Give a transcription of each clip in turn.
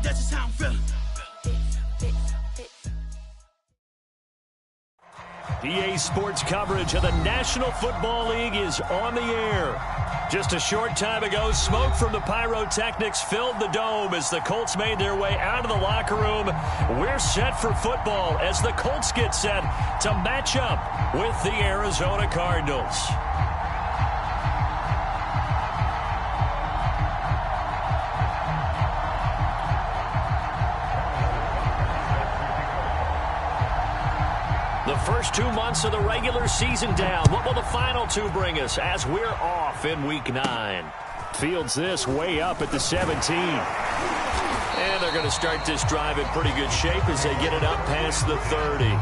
That's just how I'm feeling. EA Sports coverage of the National Football League is on the air. Just a short time ago, smoke from the pyrotechnics filled the dome as the Colts made their way out of the locker room. We're set for football as the Colts get set to match up with the Arizona Cardinals. The first 2 months of the regular season down. What will the final two bring us as we're off in Week 9? Fields this way up at the 17. And they're going to start this drive in pretty good shape as they get it up past the 30.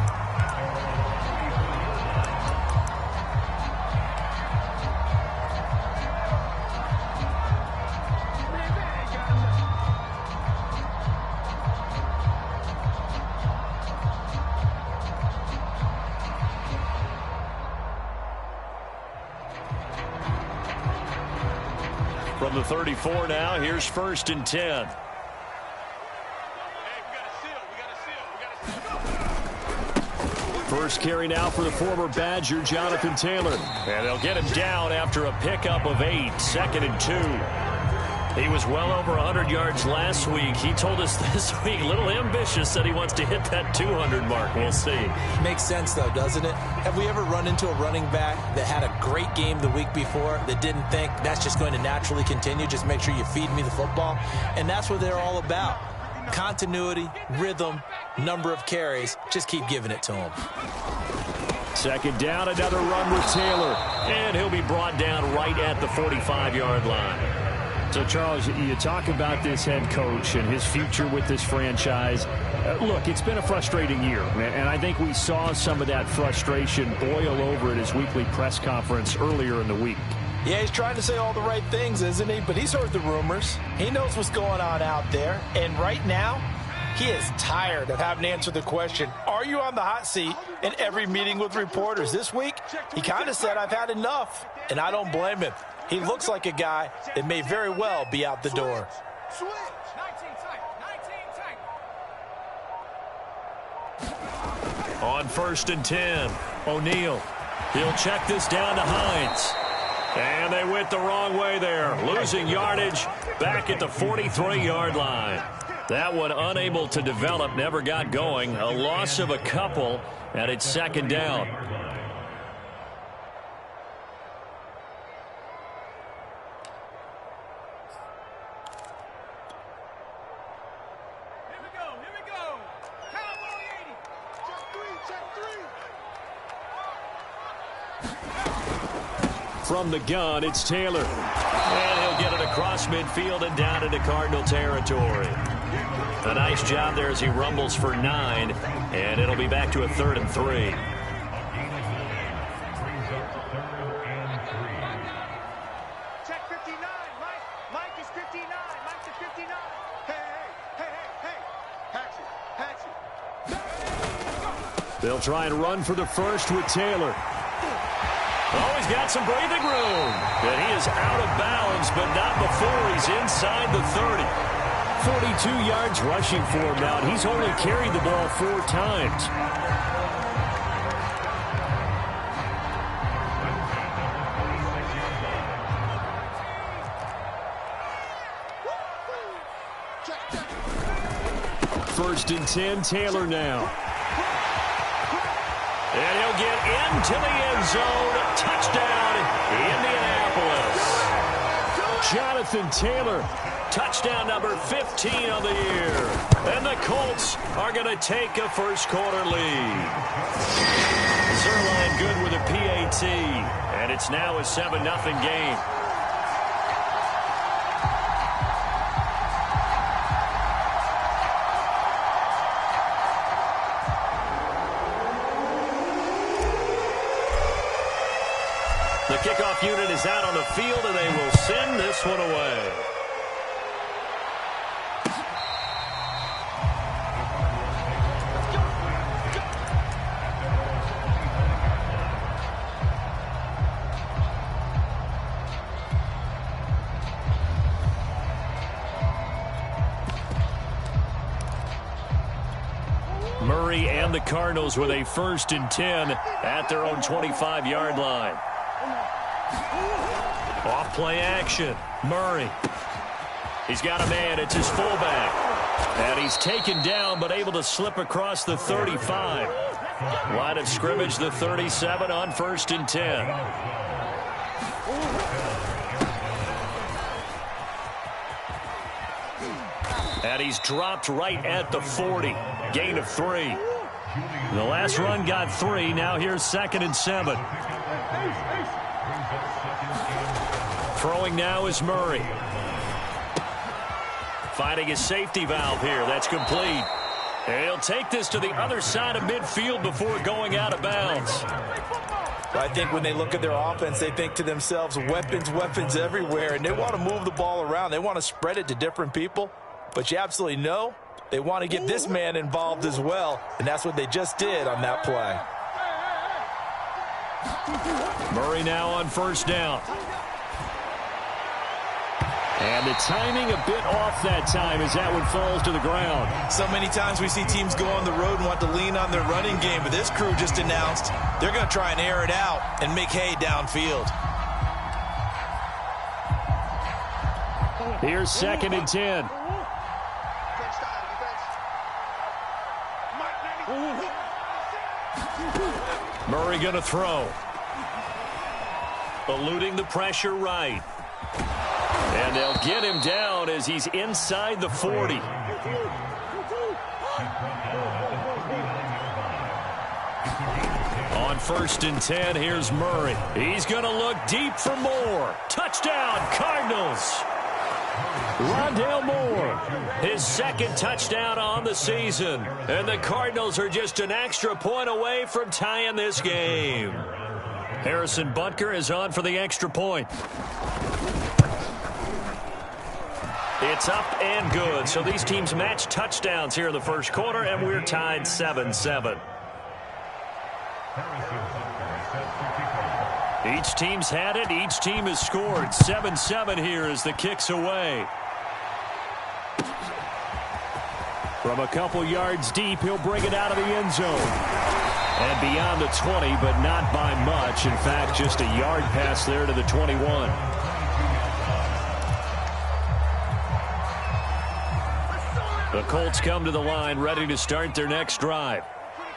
From the 34 now, here's 1st and 10. First carry now for the former Badger, Jonathan Taylor. And they'll get him down after a pickup of 8, 2nd and 2. He was well over 100 yards last week. He told us this week, a little ambitious, that he wants to hit that 200 mark. We'll see. Makes sense, though, doesn't it? Have we ever run into a running back that had a great game the week before that didn't think that's just going to naturally continue? Just make sure you feed me the football. And that's what they're all about. Continuity, rhythm, number of carries. Just keep giving it to him. 2nd down, another run with Taylor. And he'll be brought down right at the 45-yard line. So, Charles, you talk about this head coach and his future with this franchise. Look, it's been a frustrating year, and I think we saw some of that frustration boil over at his weekly press conference earlier in the week. Yeah, he's trying to say all the right things, isn't he? But he's heard the rumors. He knows what's going on out there. And right now, he is tired of having to answer the question, are you on the hot seat, in every meeting with reporters. This week, he kind of said, I've had enough, and I don't blame him. He looks like a guy that may very well be out the door. On 1st and 10, O'Neal. He'll check this down to Hines. And they went the wrong way there, losing yardage back at the 43-yard line. That one unable to develop, never got going. A loss of a couple, and it's 2nd down. From the gun, it's Taylor. And he'll get it across midfield and down into Cardinal territory. A nice job there as he rumbles for 9, and it'll be back to a 3rd and 3. Check 59. Mike is 59. Mike is 59. Hey. Patch it. They'll try and run for the first with Taylor. Oh, he's got some breathing room. And he is out of bounds, but not before he's inside the 30. 42 yards rushing for him now. He's only carried the ball 4 times. First and 10, Taylor now. And he'll get into the end zone. Touchdown, Indianapolis. Jonathan Taylor, touchdown number 15 of the year. And the Colts are going to take a first-quarter lead. Zerline good with a PAT. And it's now a 7-0 game. The kickoff unit is out on the field, and they will send this one away. Murray and the Cardinals with a 1st and 10 at their own 25-yard line. Off play action. Murray. He's got a man. It's his fullback. And he's taken down but able to slip across the 35. Line of scrimmage, the 37 on 1st and 10. And he's dropped right at the 40. Gain of 3. The last run got 3. Now here's 2nd and 7. Throwing now is Murray. Finding his safety valve here. That's complete. And he'll take this to the other side of midfield before going out of bounds. I think when they look at their offense, they think to themselves, weapons, weapons everywhere. And they want to move the ball around. They want to spread it to different people. But you absolutely know they want to get this man involved as well. And that's what they just did on that play. Murray now on 1st down. And the timing a bit off that time as that one falls to the ground. So many times we see teams go on the road and want to lean on their running game, but this crew just announced they're going to try and air it out and make hay downfield. Here's 2nd and 10. Murray going to throw. Eluding the pressure right. And they'll get him down as he's inside the 40. On 1st and 10, here's Murray. He's going to look deep for more. Touchdown, Cardinals. Rondale Moore, his 2nd touchdown on the season. And the Cardinals are just an extra point away from tying this game. Harrison Butker is on for the extra point. It's up and good. So these teams match touchdowns here in the 1st quarter, and we're tied 7-7. Each team's had it. Each team has scored. 7-7 here as the kick's away. From a couple yards deep, he'll bring it out of the end zone. And beyond the 20, but not by much. In fact, just a yard pass there to the 21. The Colts come to the line, ready to start their next drive.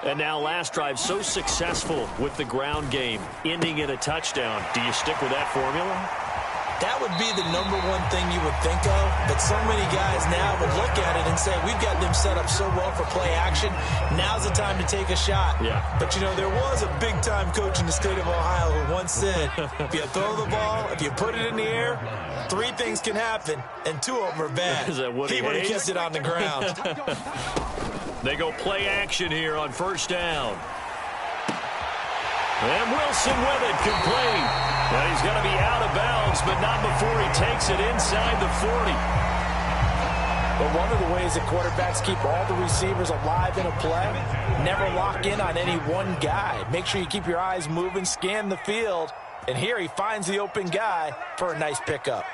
And now last drive so successful with the ground game, ending in a touchdown. Do you stick with that formula? That would be the #1 thing you would think of, but so many guys now would look at it and say, we've got them set up so well for play action. Now's the time to take a shot. Yeah. But, you know, there was a big-time coach in the state of Ohio who once said, if you throw the ball, if you put it in the air, 3 things can happen, and 2 of them are bad. Is that Woody he would have Hayes? kissed it on the ground. They go play action here on 1st down. And Wilson with it, complete. And he's going to be out of bounds, but not before he takes it inside the 40. But one of the ways that quarterbacks keep all the receivers alive in a play, never lock in on any one guy. Make sure you keep your eyes moving, scan the field. And here he finds the open guy for a nice pickup.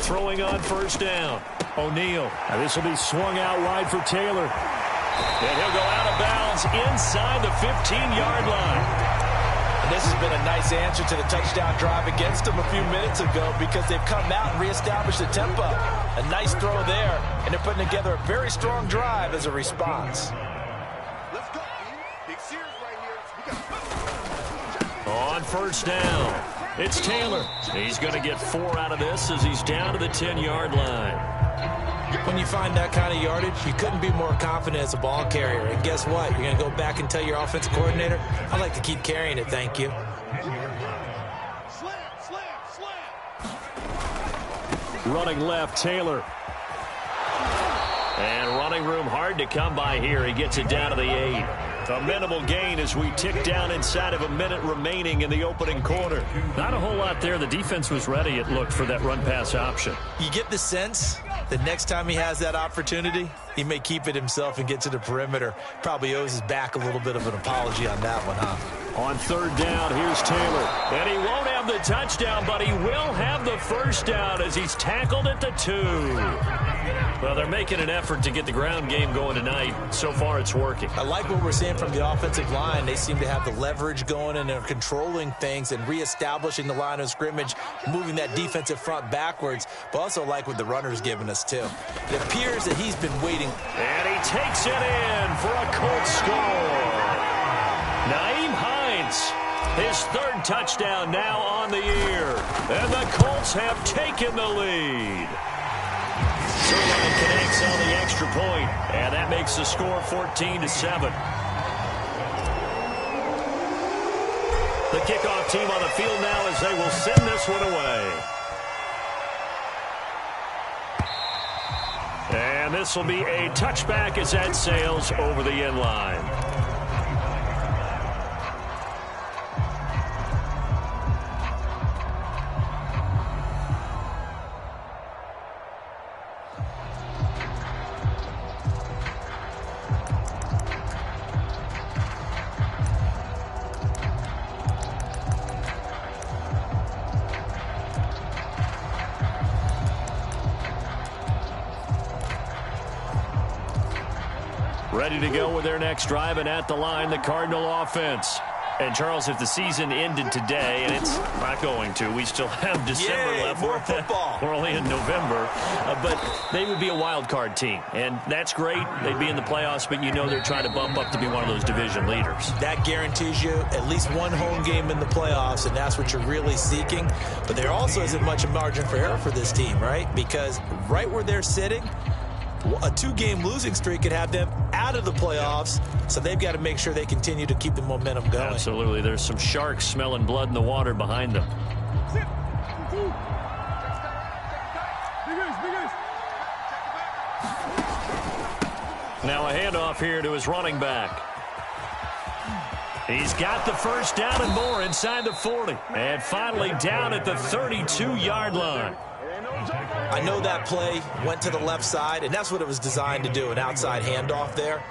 Throwing on 1st down. O'Neal. This will be swung out wide for Taylor. And he'll go out of bounds inside the 15-yard line. And this has been a nice answer to the touchdown drive against them a few minutes ago because they've come out and reestablished the tempo. A nice throw there, and they're putting together a very strong drive as a response. Let's go, Big Sears right here. On 1st down, it's Taylor. He's going to get 4 out of this as he's down to the 10-yard line. When you find that kind of yardage, you couldn't be more confident as a ball carrier. And guess what? You're going to go back and tell your offensive coordinator, I'd like to keep carrying it, thank you. Slam, slam, slam. Running left, Taylor. And running room hard to come by here. He gets it down to the 8. A minimal gain as we tick down inside of a minute remaining in the opening quarter. Not a whole lot there. The defense was ready, it looked, for that run-pass option. You get the sense that next time he has that opportunity, he may keep it himself and get to the perimeter. Probably owes his back a little bit of an apology on that one, huh? On 3rd down, here's Taylor. And he won't have the touchdown, but he will have the first down as he's tackled at the 2. Well, they're making an effort to get the ground game going tonight. So far, it's working. I like what we're seeing from the offensive line. They seem to have the leverage going, and they're controlling things and reestablishing the line of scrimmage, moving that defensive front backwards, but also like what the runner's giving us, too. It appears that he's been waiting. And he takes it in for a Colts score. Nyheim Hines, his 3rd touchdown now on the year. And the Colts have taken the lead. Sirlein connects on the extra point, and that makes the score 14-7. The kickoff team on the field now as they will send this one away. And this will be a touchback as that sails over the end line. Ready to go with their next drive, and at the line, the Cardinal offense. And, Charles, if the season ended today, and it's not going to, we still have December left. More football. We're only in November. But they would be a wild card team, and that's great. They'd be in the playoffs, but you know they're trying to bump up to be one of those division leaders. That guarantees you at least one home game in the playoffs, and that's what you're really seeking. But there also isn't much of margin for error for this team, right? Because right where they're sitting, a 2-game losing streak could have them out of the playoffs, so they've got to make sure they continue to keep the momentum going. Absolutely. There's some sharks smelling blood in the water behind them. Now a handoff here to his running back. He's got the first down and more inside the 40. And finally down at the 32-yard line. I know that play went to the left side, and that's what it was designed to do, an outside handoff there.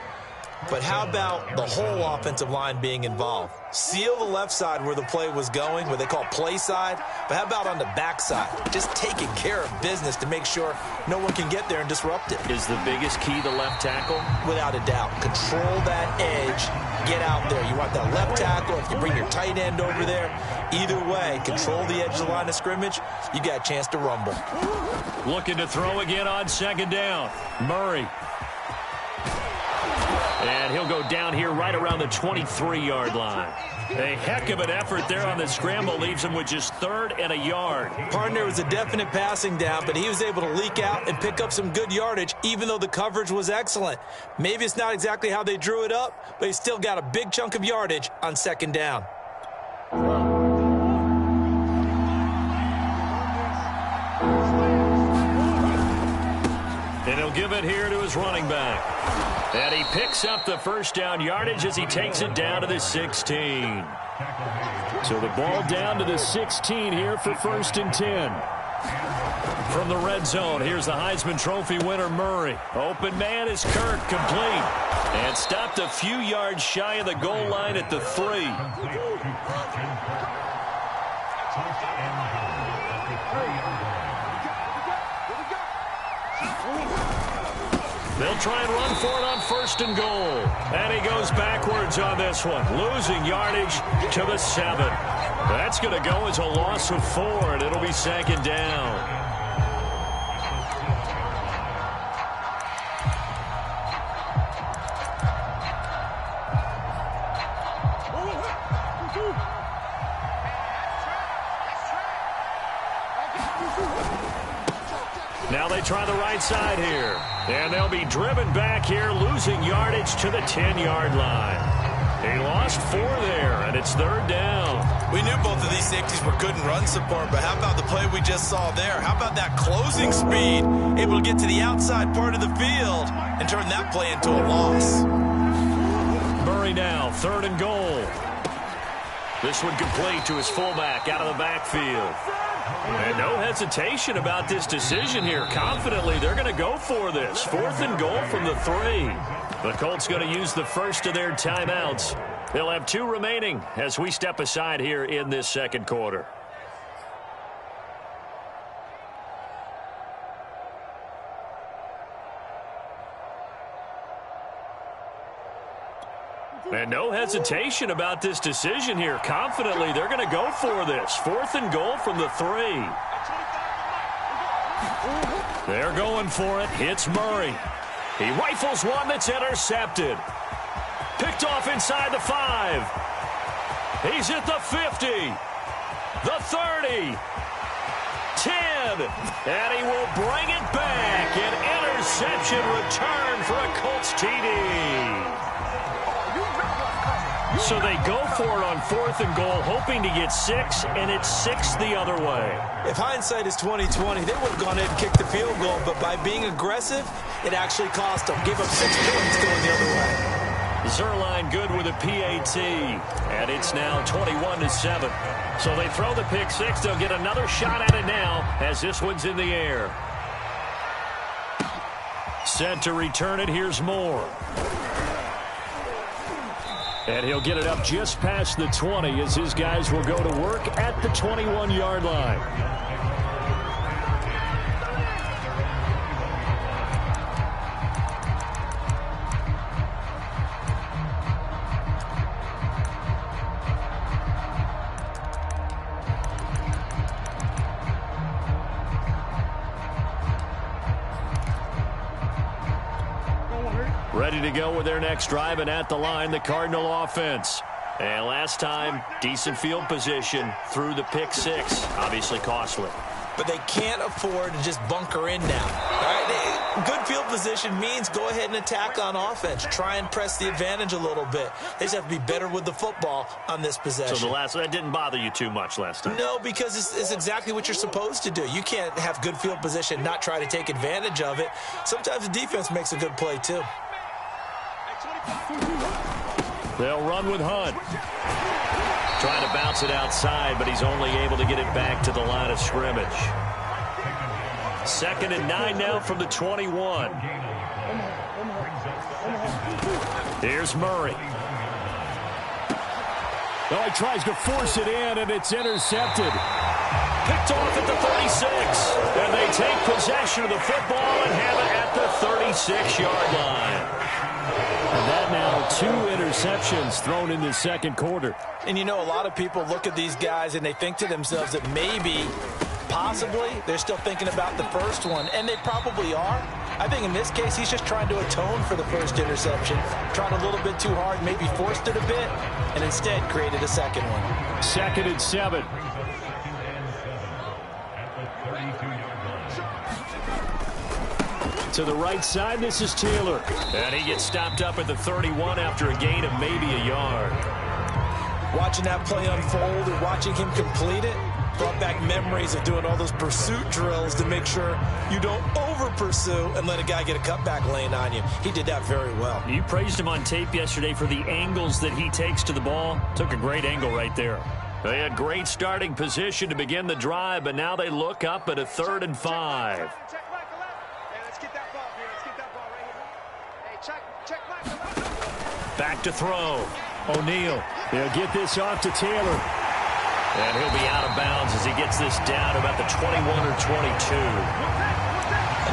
But how about the whole offensive line being involved? Seal the left side where the play was going, what they call play side. But how about on the back side? Just taking care of business to make sure no one can get there and disrupt it. Is the biggest key the left tackle? Without a doubt. Control that edge. Get out there. You want that left tackle. If you bring your tight end over there, either way, control the edge of the line of scrimmage, you got a chance to rumble. Looking to throw again on 2nd down. Murray. And he'll go down here right around the 23-yard line. A heck of an effort there on the scramble. Leaves him with just 3rd and a yard. Partner was a definite passing down, but he was able to leak out and pick up some good yardage, even though the coverage was excellent. Maybe it's not exactly how they drew it up, but he still got a big chunk of yardage on 2nd down. And he'll give it here to his running back. And he picks up the first down yardage as he takes it down to the 16. So the ball down to the 16 here for 1st and 10. From the red zone, here's the Heisman Trophy winner, Murray. Open man is Kirk, complete. And stopped a few yards shy of the goal line at the 3. They'll try and run for it on 1st and goal. And he goes backwards on this one, losing yardage to the 7. That's going to go as a loss of 4, and it'll be 2nd down. Now they try the right side here. And they'll be driven back here, losing yardage to the 10-yard line. He lost 4 there, and it's 3rd down. We knew both of these safeties were good in run support, but how about the play we just saw there? How about that closing speed, able to get to the outside part of the field and turn that play into a loss? Murray now, 3rd and goal. This one complete to his fullback out of the backfield. And no hesitation about this decision here. Confidently, they're going to go for this. 4th and goal from the 3. The Colts going to use the first of their timeouts. They'll have 2 remaining as we step aside here in this 2nd quarter. And no hesitation about this decision here. Confidently, they're going to go for this. 4th and goal from the 3. They're going for it. Hits Murray. He rifles one that's intercepted. Picked off inside the 5. He's at the 50. The 30. 10. And he will bring it back. An interception return for a Colts TD. So they go for it on 4th and goal, hoping to get 6, and it's 6 the other way. If hindsight is 20/20, they would have gone ahead and kicked the field goal, but by being aggressive, it actually cost them. Gave up 6 points going the other way. Zerline good with a PAT, and it's now 21-7. So they throw the pick 6. They'll get another shot at it now as this one's in the air. Set to return it. Here's Moore. And he'll get it up just past the 20 as his guys will go to work at the 21-yard line. Ready to go with their next drive, and at the line, the Cardinal offense. And last time, decent field position through the pick 6. Obviously costly. But they can't afford to just bunker in now. All right? Good field position means go ahead and attack on offense. Try and press the advantage a little bit. They just have to be better with the football on this possession. So that didn't bother you too much last time? No, because it's exactly what you're supposed to do. You can't have good field position, not try to take advantage of it. Sometimes the defense makes a good play, too. They'll run with Hunt. Trying to bounce it outside, but he's only able to get it back to the line of scrimmage. 2nd and 9 now from the 21. Here's Murray. Oh, he tries to force it in, and it's intercepted. Picked off at the 36. And they take possession of the football and have it at the 36-yard line. And that now 2 interceptions thrown in the second quarter. And you know, a lot of people look at these guys and they think to themselves that maybe, possibly, they're still thinking about the first one. And they probably are. I think in this case, he's just trying to atone for the first interception. Tried a little bit too hard, maybe forced it a bit, and instead created a second one. 2nd and 7. To the right side, this is Taylor. And he gets stopped up at the 31 after a gain of maybe a yard. Watching that play unfold and watching him complete it brought back memories of doing all those pursuit drills to make sure you don't over-pursue and let a guy get a cutback lane on you. He did that very well. You praised him on tape yesterday for the angles that he takes to the ball. Took a great angle right there. They had great starting position to begin the drive, but now they look up at a 3rd and 5. Back to throw. O'Neal. They'll get this off to Taylor. And he'll be out of bounds as he gets this down about the 21 or 22.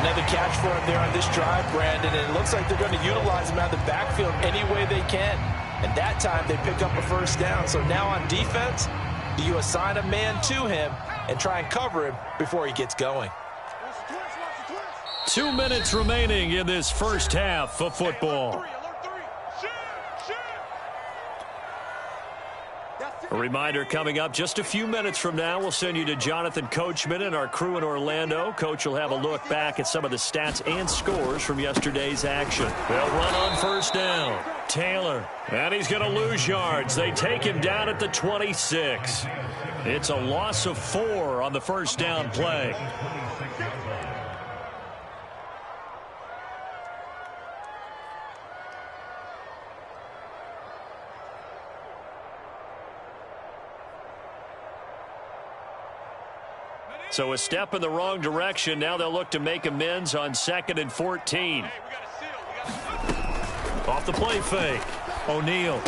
Another catch for him there on this drive, Brandon, and it looks like they're going to utilize him out of the backfield any way they can. And that time they pick up a first down. So now on defense, do you assign a man to him and try and cover him before he gets going? 2 minutes remaining in this first half of football. A reminder coming up just a few minutes from now, we'll send you to Jonathan Coachman and our crew in Orlando. Coach will have a look back at some of the stats and scores from yesterday's action. They'll run on first down. Taylor, and he's going to lose yards. They take him down at the 26. It's a loss of 4 on the first down play. So a step in the wrong direction. Now they'll look to make amends on 2nd and 14. Off the play fake. O'Neal.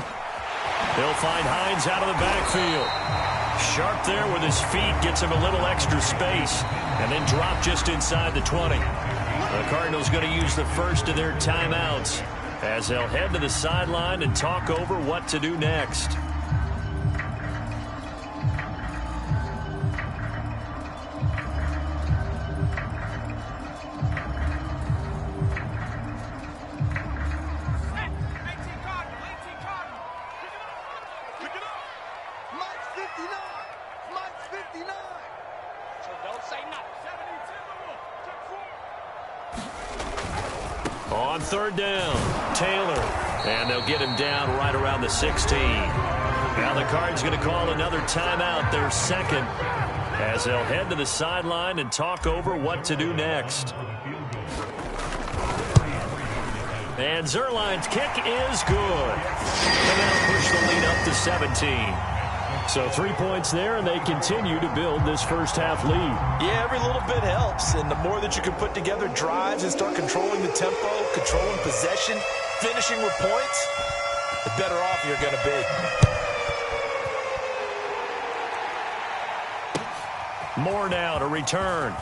He'll find Hines out of the backfield. Sharp there with his feet. Gets him a little extra space. And then drop just inside the 20. The Cardinals going to use the first of their timeouts as they'll head to the sideline and talk over what to do next. On third down, Taylor. And they'll get him down right around the 16. Now the Cards going to call another timeout, their second, as they'll head to the sideline and talk over what to do next. And Zerline's kick is good. And they'll push the lead up to 17. So 3 points there, and they continue to build this first half lead. Yeah, every little bit helps, and the more that you can put together drives and start controlling the tempo, controlling possession, finishing with points, the better off you're going to be. Moore now to return.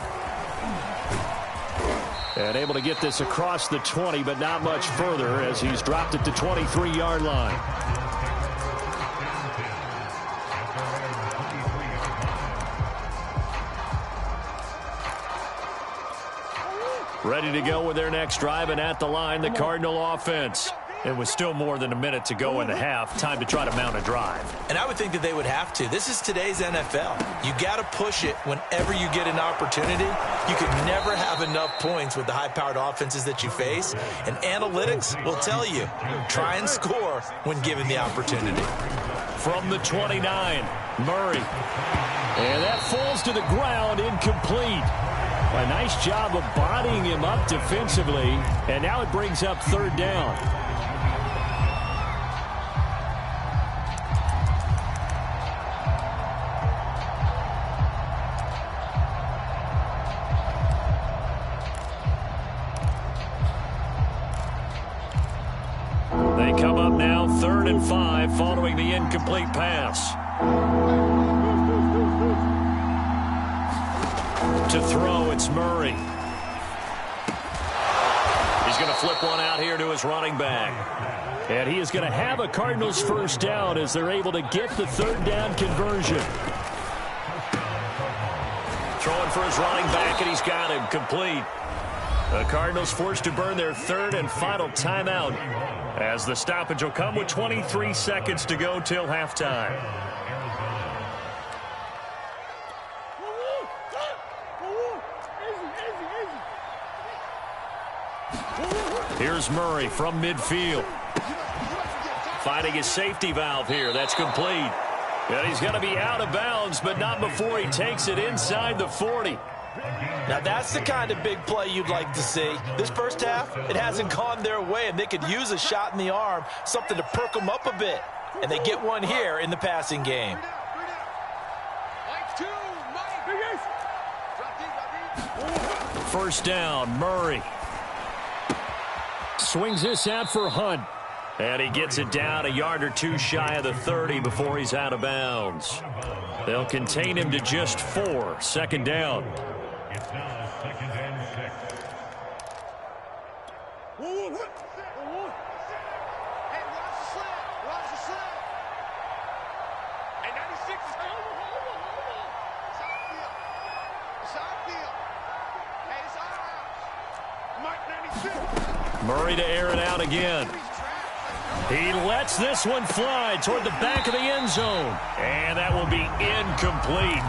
And able to get this across the 20, but not much further as he's dropped it to 23-yard line. Ready to go with their next drive, and at the line, the Cardinal offense. It was still more than a minute to go in the half. Time to try to mount a drive. And I would think that they would have to. This is today's NFL. You got to push it whenever you get an opportunity. You could never have enough points with the high-powered offenses that you face. And analytics will tell you, try and score when given the opportunity. From the 29, Murray. And that falls to the ground, incomplete. A nice job of bodying him up defensively. And now it brings up third down. They come up now 3rd and 5 following the incomplete pass. To throw, it's Murray. He's going to flip one out here to his running back. And he is going to have a Cardinals first down as they're able to get the third down conversion. Throwing for his running back, and he's got him complete. The Cardinals forced to burn their third and final timeout as the stoppage will come with 23 seconds to go till halftime. Here's Murray from midfield. Finding his safety valve here. That's complete. And he's going to be out of bounds, but not before he takes it inside the 40. Now, that's the kind of big play you'd like to see. This first half, it hasn't gone their way, and they could use a shot in the arm, something to perk them up a bit. And they get one here in the passing game. First down, Murray. Swings this out for Hunt. And he gets it down a yard or two shy of the 30 before he's out of bounds. They'll contain him to just 4. Second down. Murray to air it out again. He lets this one fly toward the back of the end zone. And that will be incomplete.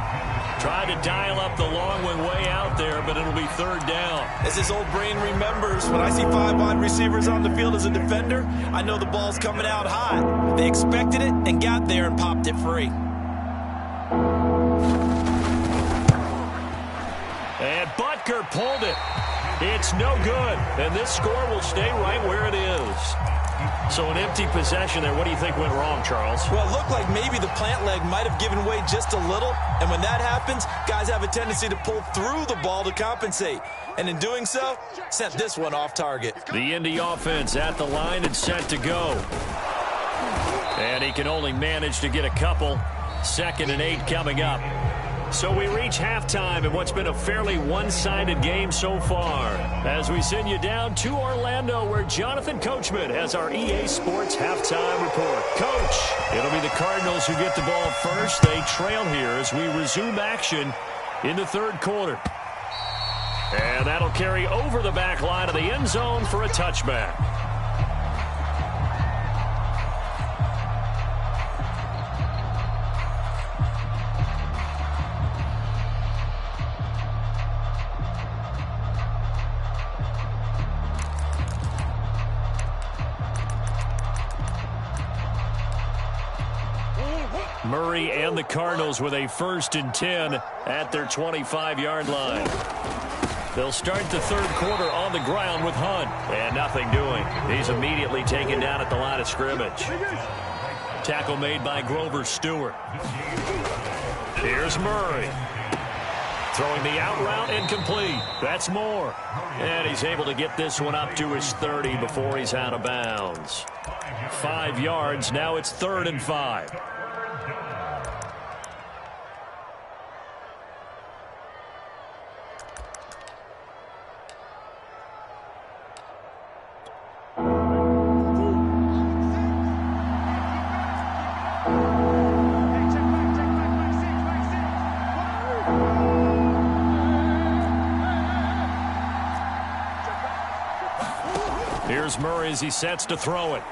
Tried to dial up the long one way out there, but it'll be third down. As his old brain remembers, when I see 5 wide receivers on the field as a defender, I know the ball's coming out hot. They expected it and got there and popped it free. And Butker pulled it. It's no good. And this score will stay right where it is. So an empty possession there. What do you think went wrong, Charles? Well, it looked like maybe the plant leg might have given way just a little. And when that happens, guys have a tendency to pull through the ball to compensate. And in doing so, sent this one off target. The Indy offense at the line and set to go. And he can only manage to get a couple. 2nd and 8 coming up. So we reach halftime in what's been a fairly one-sided game so far. As we send you down to Orlando, where Jonathan Coachman has our EA Sports halftime report. Coach, it'll be the Cardinals who get the ball first. They trail here as we resume action in the third quarter. And that'll carry over the back line of the end zone for a touchback. Murray and the Cardinals with a 1st and 10 at their 25-yard line. They'll start the third quarter on the ground with Hunt. And nothing doing. He's immediately taken down at the line of scrimmage. Tackle made by Grover Stewart. Here's Murray. Throwing the out route incomplete. That's Moore. And he's able to get this one up to his 30 before he's out of bounds. 5 yards. Now it's 3rd and 5. Here's Murray as he sets to throw it.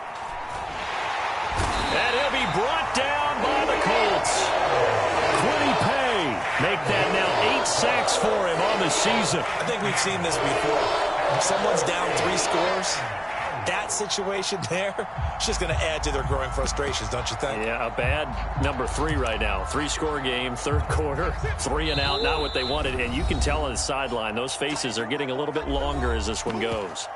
And he'll be brought down by the Colts. Quiddy Pay make that now 8 sacks for him on the season. I think we've seen this before. If someone's down 3 scores, that situation there, it's just going to add to their growing frustrations, don't you think? Yeah, a bad number 3 right now. 3-score game, third quarter, 3 and out, not what they wanted. And you can tell on the sideline, those faces are getting a little bit longer as this one goes.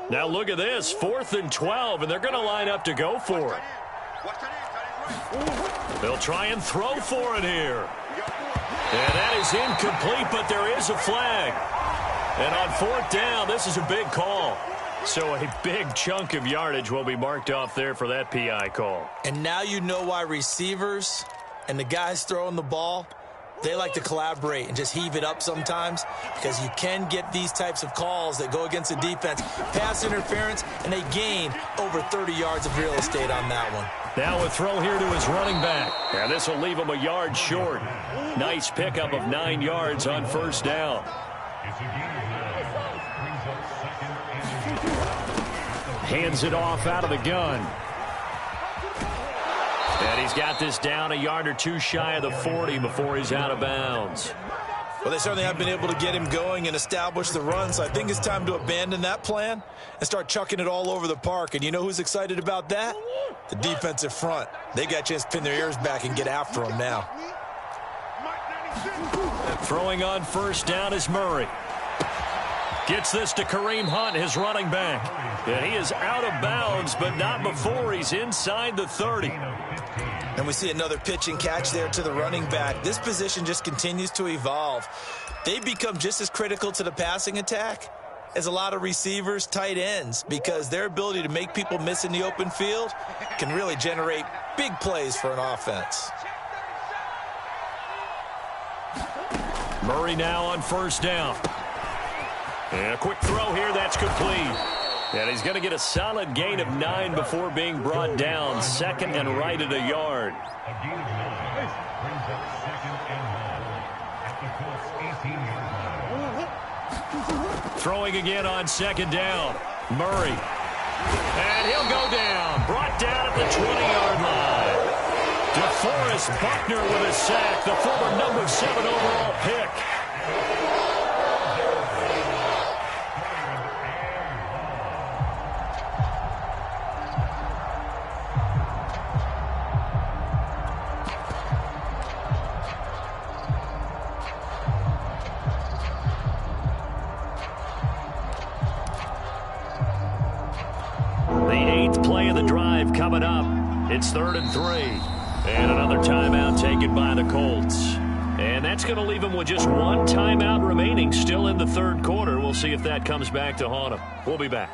Now look at this, 4th and 12, and they're going to line up to go for it. They'll try and throw for it here. And that is incomplete, but there is a flag. And on 4th down, this is a big call. So a big chunk of yardage will be marked off there for that PI call. And now you know why receivers and the guys throwing the ball, they like to collaborate and just heave it up sometimes, because you can get these types of calls that go against the defense. Pass interference, and they gain over 30 yards of real estate on that one. Now a throw here to his running back. And this will leave him a yard short. Nice pickup of 9 yards on 1st down. Hands it off out of the gun. And he's got this down a yard or 2 shy of the 40 before he's out of bounds. Well, they certainly have been able to get him going and establish the run, so I think it's time to abandon that plan and start chucking it all over the park. And you know who's excited about that? The defensive front. They got a chance to pin their ears back and get after him now. Throwing on 1st down is Murray. Gets this to Kareem Hunt, his running back. And he is out of bounds, but not before he's inside the 30. And we see another pitch and catch there to the running back. This position just continues to evolve. They become just as critical to the passing attack as a lot of receivers, tight ends, because their ability to make people miss in the open field can really generate big plays for an offense. Murray now on 1st down. And a quick throw here, that's complete. And he's going to get a solid gain of 9 before being brought down. 2nd and right at a yard. Throwing again on 2nd down. Murray. And he'll go down. Brought down at the 20-yard line. DeForest Buckner with a sack. The former number 7 overall pick. Coming up, it's 3rd and 3. And another timeout taken by the Colts. And that's going to leave him with just one timeout remaining still in the third quarter. We'll see if that comes back to haunt him. We'll be back.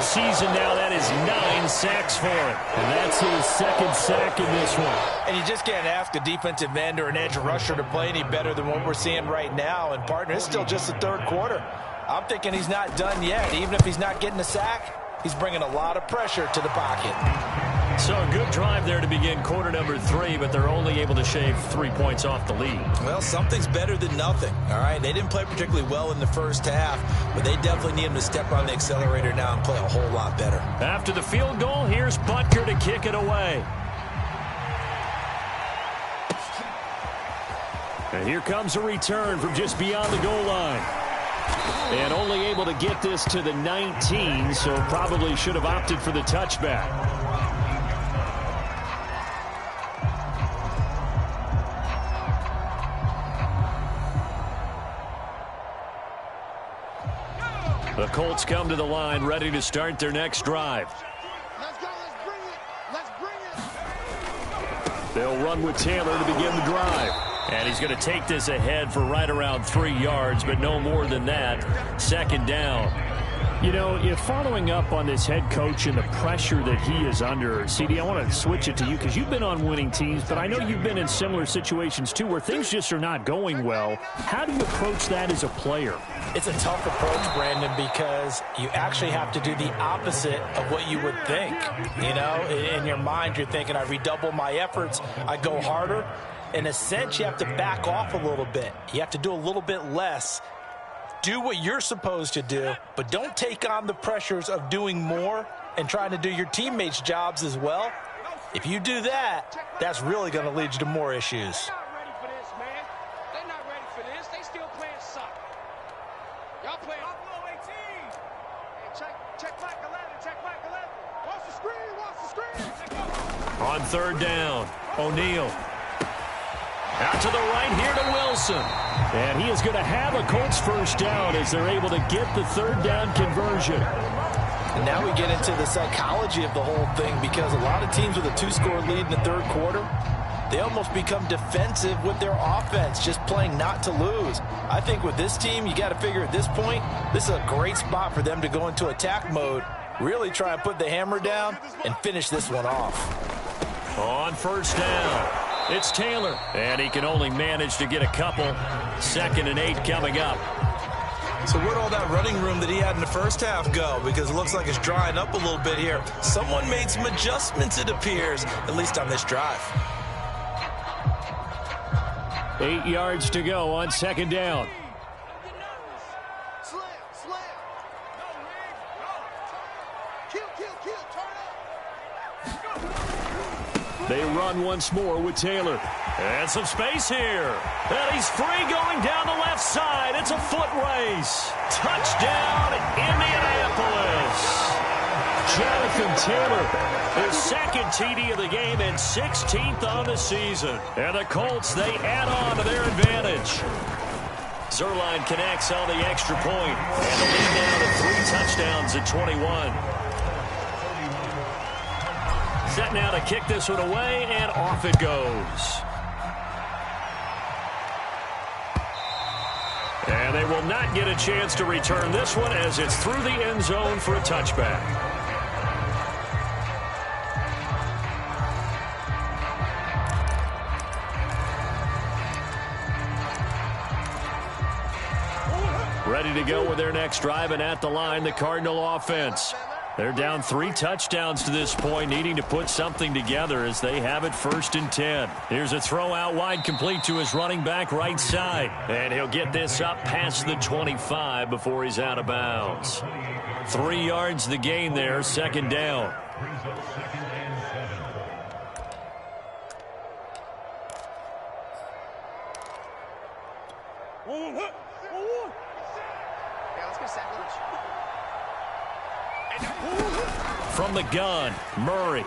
Season now, that is 9 sacks for him. And that's his second sack in this one. And you just can't ask a defensive end or an edge rusher to play any better than what we're seeing right now. And, partner, it's still just the third quarter. I'm thinking he's not done yet. Even if he's not getting a sack, he's bringing a lot of pressure to the pocket. So a good drive there to begin quarter number 3, but they're only able to shave 3 points off the lead. Well, something's better than nothing, all right? They didn't play particularly well in the first half, but they definitely need him to step on the accelerator now and play a whole lot better. After the field goal, here's Butker to kick it away. And here comes a return from just beyond the goal line. And only able to get this to the 19, so probably should have opted for the touchback. The Colts come to the line, ready to start their next drive. Let's go. Let's bring it. They'll run with Taylor to begin the drive. And he's going to take this ahead for right around 3 yards, but no more than that. Second down. You know, if following up on this head coach and the pressure that he is under, CD, I want to switch it to you because you've been on winning teams, but I know you've been in similar situations too where things just are not going well. How do you approach that as a player? It's a tough approach, Brandon, because you actually have to do the opposite of what you would think. You know, in your mind, you're thinking, I redouble my efforts, I go harder. In a sense, you have to back off a little bit. You have to do a little bit less. Do what you're supposed to do, but don't take on the pressures of doing more and trying to do your teammates' jobs as well. If you do that, that's really going to lead you to more issues. They're not ready for this, man. They're not ready for this. They still playing soccer. Y'all playing below 18. Hey, check back 11. Check back 11. Watch the screen. Watch the screen. On third down, O'Neal. Out to the right here to Wilson. And he is going to have a Colts first down as they're able to get the third down conversion. And now we get into the psychology of the whole thing because a lot of teams with a 2-score lead in the third quarter, they almost become defensive with their offense, just playing not to lose. I think with this team, you got to figure at this point, this is a great spot for them to go into attack mode, really try and put the hammer down and finish this one off. On first down, it's Taylor, and he can only manage to get a couple. 2nd and 8 coming up. So where'd all that running room that he had in the first half go? Because it looks like it's drying up a little bit here. Someone made some adjustments, it appears, at least on this drive. 8 yards to go on second down. Slam. Kill. Turn up. They run once more with Taylor. And some space here. And he's free going down the left side. It's a foot race. Touchdown, Indianapolis. Jonathan Taylor, his second TD of the game and 16th on the season. And the Colts, they add on to their advantage. Zerline connects on the extra point. And the lead down to 3 touchdowns at 21. Set now to kick this one away, and off it goes. And they will not get a chance to return this one as it's through the end zone for a touchback. Ready to go with their next drive, and at the line, the Cardinal offense. They're down 3 touchdowns to this point, needing to put something together as they have it 1st and 10. Here's a throw out wide, complete to his running back right side. And he'll get this up past the 25 before he's out of bounds. 3 yards the gain there, 2nd down. From the gun, Murray.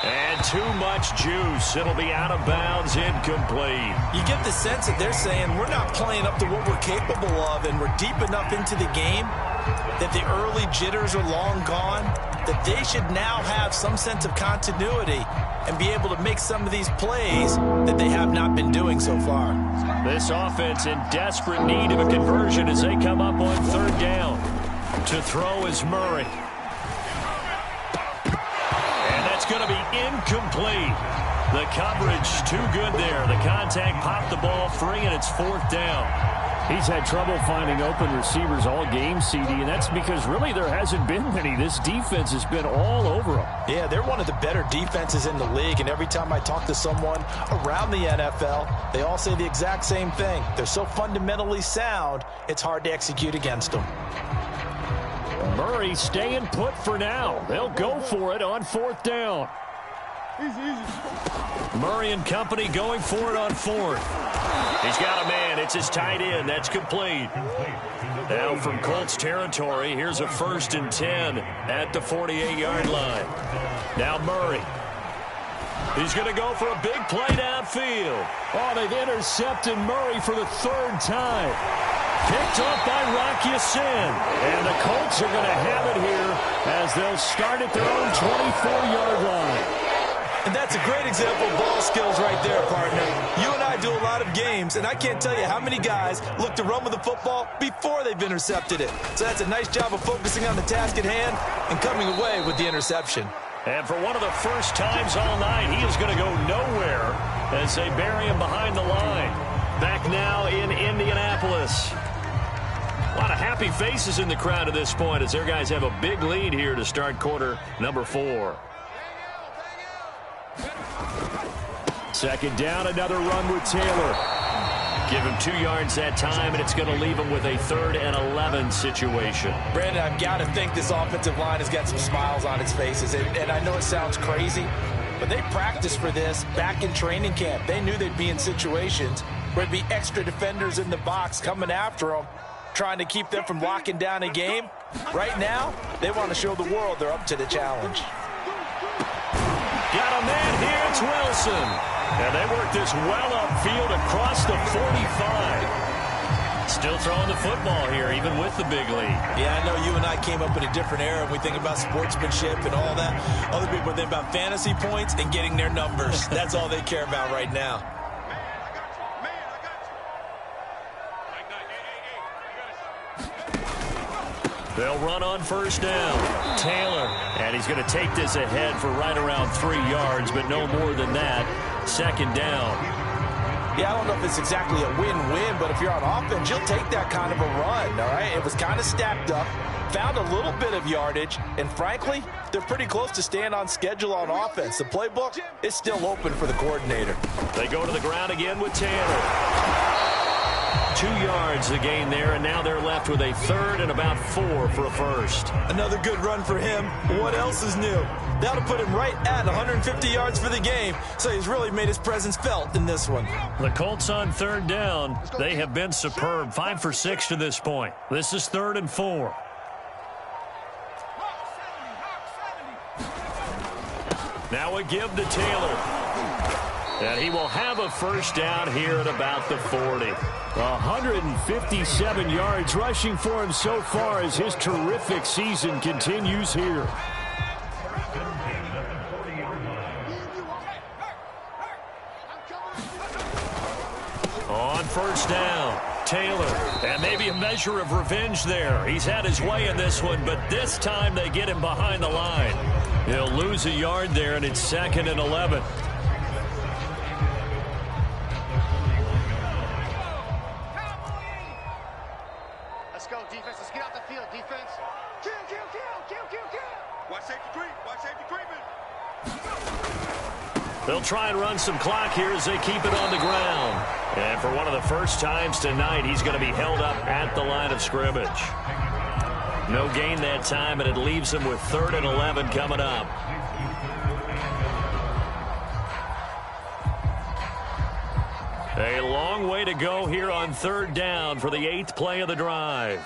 And too much juice. It'll be out of bounds, incomplete. You get the sense that they're saying we're not playing up to what we're capable of, and we're deep enough into the game that the early jitters are long gone, that they should now have some sense of continuity and be able to make some of these plays that they have not been doing so far. This offense in desperate need of a conversion as they come up on third down. To throw is Murray. And that's going to be incomplete. The coverage too good there. The contact popped the ball free, and it's fourth down. He's had trouble finding open receivers all game, CD, and that's because really there hasn't been many. This defense has been all over them. Yeah, they're one of the better defenses in the league, and every time I talk to someone around the NFL, they all say the exact same thing. They're so fundamentally sound, it's hard to execute against them. Murray staying put for now. They'll go for it on fourth down. Murray and company going for it on fourth. He's got a man. It's his tight end. That's complete. Now from Colts territory, here's a 1st and 10 at the 48-yard line. Now Murray. He's going to go for a big play downfield. Oh, they've intercepted Murray for the third time. Picked off by Rocky Sin. And the Colts are going to have it here as they'll start at their own 24-yard line. And that's a great example of ball skills right there, partner. You and I do a lot of games, and I can't tell you how many guys look to run with the football before they've intercepted it. So that's a nice job of focusing on the task at hand and coming away with the interception. And for one of the first times all night, he is going to go nowhere as they bury him behind the line. Back now in Indianapolis. A lot of happy faces in the crowd at this point as their guys have a big lead here to start quarter number 4. Second down, another run with Taylor. Give him 2 yards that time, and it's going to leave him with a 3rd and 11 situation. Brandon, I've got to think this offensive line has got some smiles on its faces. And I know it sounds crazy, but they practiced for this back in training camp. They knew they'd be in situations where there'd be extra defenders in the box coming after them, trying to keep them from locking down a game. Right now, they want to show the world they're up to the challenge. Got a man here, it's Wilson. And they work this well upfield across the 45. Still throwing the football here, even with the big lead. Yeah, I know you and I came up in a different era. We think about sportsmanship and all that. Other people think about fantasy points and getting their numbers. That's all they care about right now. They'll run on first down. Taylor, and he's going to take this ahead for right around 3 yards, but no more than that. Second down. Yeah, I don't know if it's exactly a win-win, but if you're on offense, you'll take that kind of a run, all right? It was kind of stacked up, found a little bit of yardage, and frankly, they're pretty close to staying on schedule on offense. The playbook is still open for the coordinator. They go to the ground again with Taylor. 2 yards the gain there, and now they're left with a 3rd and about 4 for a first. Another good run for him. What else is new? That'll put him right at 150 yards for the game, so he's really made his presence felt in this one. The Colts on third down. They have been superb. 5 for 6 to this point. This is 3rd and 4. Now a give to Taylor. And he will have a first down here at about the 40. 157 yards rushing for him so far as his terrific season continues here. On first down, Taylor. And maybe a measure of revenge there. He's had his way in this one, but this time they get him behind the line. He'll lose a yard there, and it's 2nd and 11. Let's go, defense. Let's get out the field, defense. Kill, kill, kill, kill, kill, kill. Watch safety creep. Watch safety creeping. They'll try and run some clock here as they keep it on the ground. And for one of the first times tonight, he's going to be held up at the line of scrimmage. No gain that time, and it leaves him with 3rd and 11 coming up. A long way to go here on third down for the 8th play of the drive.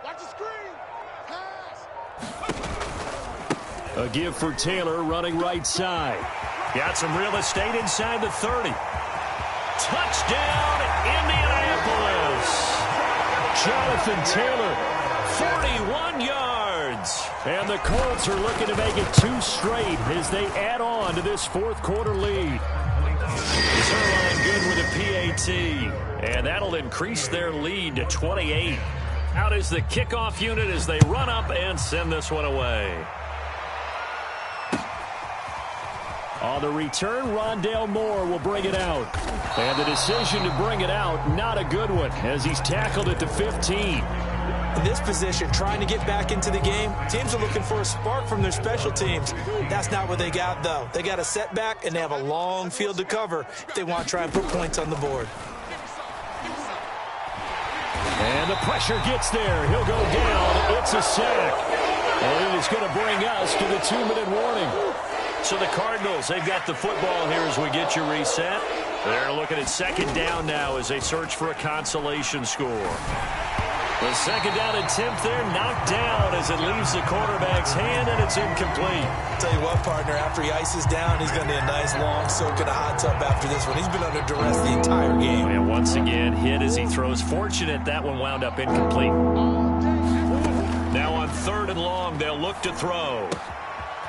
Watch the screen. Pass. A give for Taylor running right side. Got some real estate inside the 30. Touchdown, Indianapolis. Jonathan Taylor, 41 yards. And the Colts are looking to make it 2 straight as they add on to this fourth quarter lead. Zerline good with a PAT. And that'll increase their lead to 28. Out is the kickoff unit as they run up and send this one away. On the return, Rondale Moore will bring it out. And the decision to bring it out, not a good one, as he's tackled at the 15. In this position, trying to get back into the game, teams are looking for a spark from their special teams. That's not what they got, though. They got a setback, and they have a long field to cover if they want to try and put points on the board. And the pressure gets there. He'll go down. It's a sack. And it is going to bring us to the 2-minute warning. So the Cardinals, they've got the football here as we get you reset. They're looking at second down now as they search for a consolation score. The second down attempt there knocked down as it leaves the quarterback's hand, and it's incomplete. Tell you what, partner, after he ices down, he's going to need a nice long soak in a hot tub after this one. He's been under duress the entire game. And once again, hit as he throws. Fortunate that one wound up incomplete. Now on 3rd and long, they'll look to throw.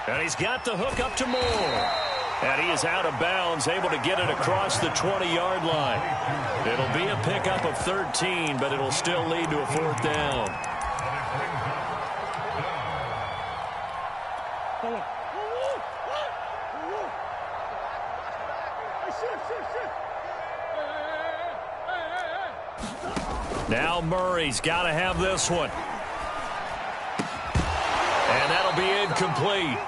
And he's got the hook up to Moore. And he is out of bounds, able to get it across the 20-yard line. It'll be a pickup of 13, but it'll still lead to a 4th down. Now Murray's got to have this one. And that'll be incomplete.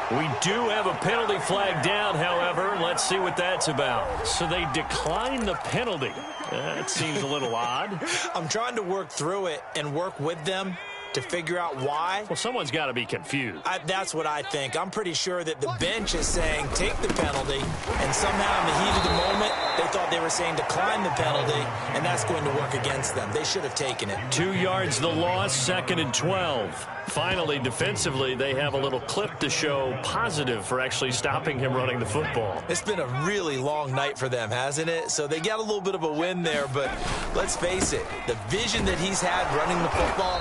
We do have a penalty flag down, however. Let's see what that's about. So they decline the penalty. That seems a little odd. I'm trying to work through it and work with them to figure out why. Well, someone's got to be confused. That's what I think. I'm pretty sure that the bench is saying take the penalty, and somehow in the heat of the moment, they thought they were saying decline the penalty, and that's going to work against them. They should have taken it. 2 yards the loss, 2nd and 12. Finally, defensively, they have a little clip to show positive for actually stopping him running the football. It's been a really long night for them, hasn't it? So they got a little bit of a win there, but let's face it, the vision that he's had running the football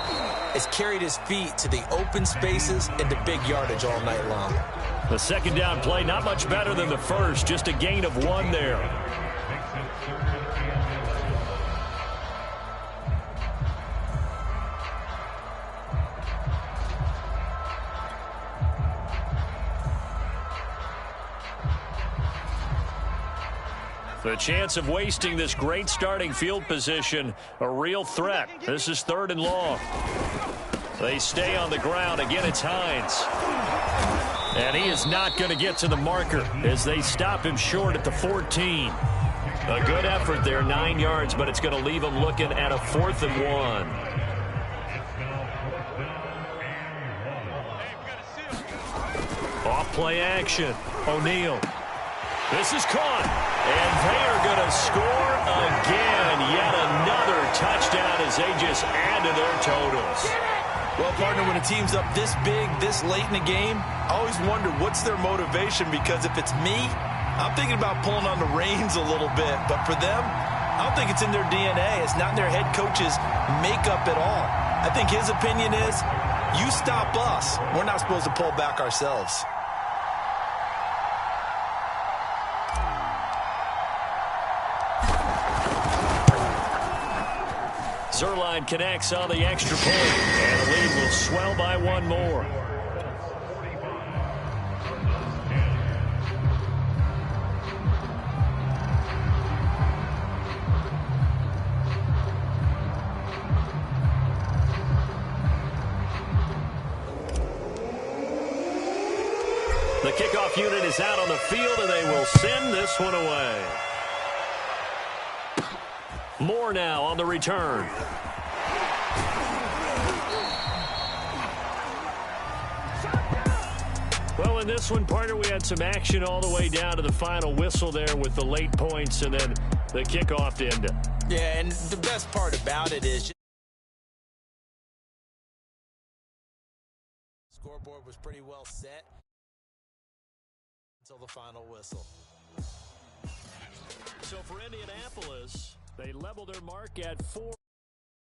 has carried his feet to the open spaces and to big yardage all night long. The second down play, not much better than the first, just a gain of 1 there. The chance of wasting this great starting field position, a real threat. This is 3rd and long. They stay on the ground. Again, it's Hines. And he is not going to get to the marker as they stop him short at the 14. A good effort there, 9 yards, but it's going to leave him looking at a 4th and 1. Off play action. O'Neal. This is caught, and they are going to score again. Yet another touchdown as they just add to their totals. Well, partner, when a team's up this big, this late in the game, I always wonder what's their motivation, because if it's me, I'm thinking about pulling on the reins a little bit. But for them, I don't think it's in their DNA. It's not in their head coach's makeup at all. I think his opinion is, you stop us, we're not supposed to pull back ourselves. Zerline connects on the extra point, and the lead will swell by 1 more. The kickoff unit is out on the field, and they will send this one away. Moore now on the return. Well, in this one, partner, we had some action all the way down to the final whistle there with the late points, and then the kickoff to end it. Yeah, and the best part about it is scoreboard was pretty well set until the final whistle. So for Indianapolis, they level their mark at 4.